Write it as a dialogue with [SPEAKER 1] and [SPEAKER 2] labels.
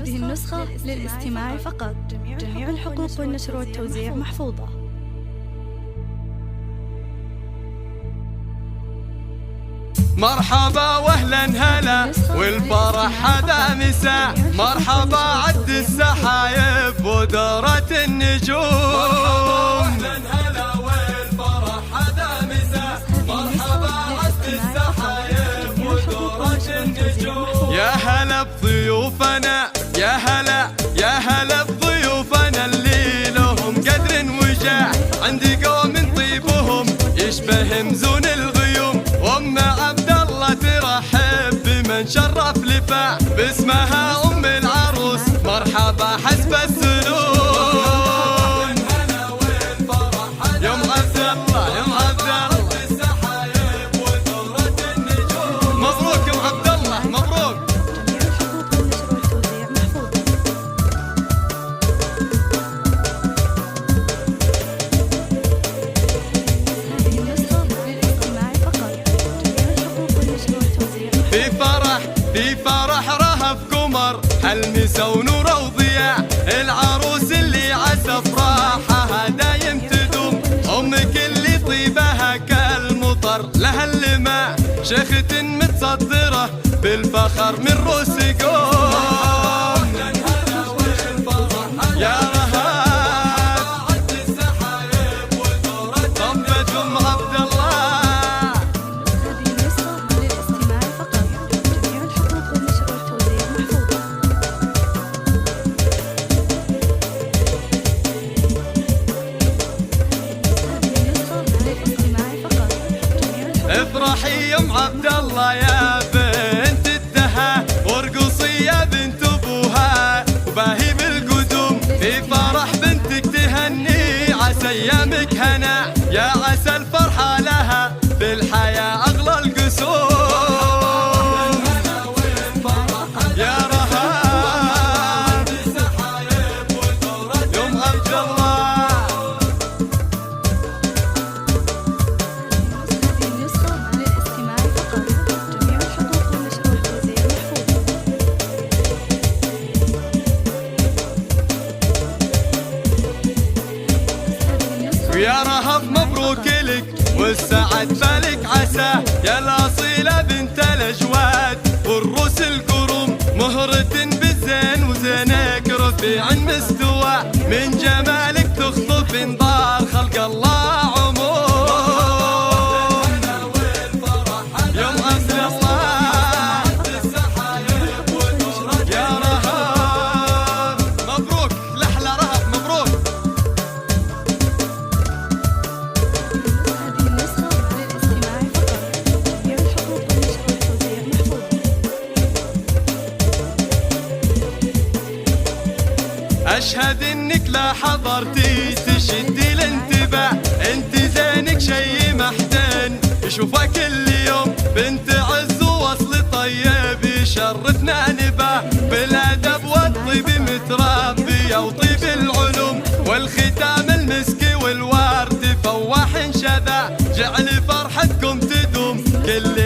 [SPEAKER 1] هذه النسخة للاستماع فقط. جميع الحقوق والنشر والتوزيع محفوظة.
[SPEAKER 2] مرحبا واهلا هلا والفرح هذا مساء، مرحبا عد السحايب ودورة النجوم. مرحبا واهلا هلا والفرح هذا مساء، مرحبا عد السحايب ودورة النجوم. يا هلا بضيوفنا، يا هلا يا هلا بضيوفنا اللي لهم قدر وجاه، عندي قوم طيبهم يشبه مزون الغيوم، وام عبد الله ترحب بمن شرف لفاع باسمها ام العروس. مرحبا حسب السنون، يوم عبد الله يوم عبد الله السحايب ودورة النجوم. مبروك يوم عبد الله مبروك. في فرح رهف قمر هالمسا ونور وضياء، العروس اللي عسى افراحها دايم تدوم، امك اللي طيبها كالمطر لها اللماء، شيخة متصدرة بالفخر من روس قوم. يا رهاب عد السحايب ودورة طبت ام عبد الله. افرحي يا ام عبد الله يا بنت الدها، وارقصي يا بنت ابوها وباهي بالقدوم، في فرح بنتك تهني عسى ايامك هنا، يا عسى الفرحه لها في الحياه اغلى القسوم. يا رهاب يوم عبد الله. يا رهف مبروك لك والسعد بالك عسى، يا الأصيلة بنت الأجواد والروس القروم، مهرة بالزين وزينك رفيع مستوى، من جمالك تخطف انظار خلق الله عموم. يوم عبد الله يا رهف مبروك لأحلى رهف مبروك. أشهد إنك لا حضرتي تشدي الانتباه، انت زينك شي محتن يشوفها كل يوم، بنت عز ووصل طيب يشرفنا نباه، بالأدب والطيب متربية وطيب العلوم، والختام المسكي والورد فواح شذا، جعل فرحتكم تدوم كل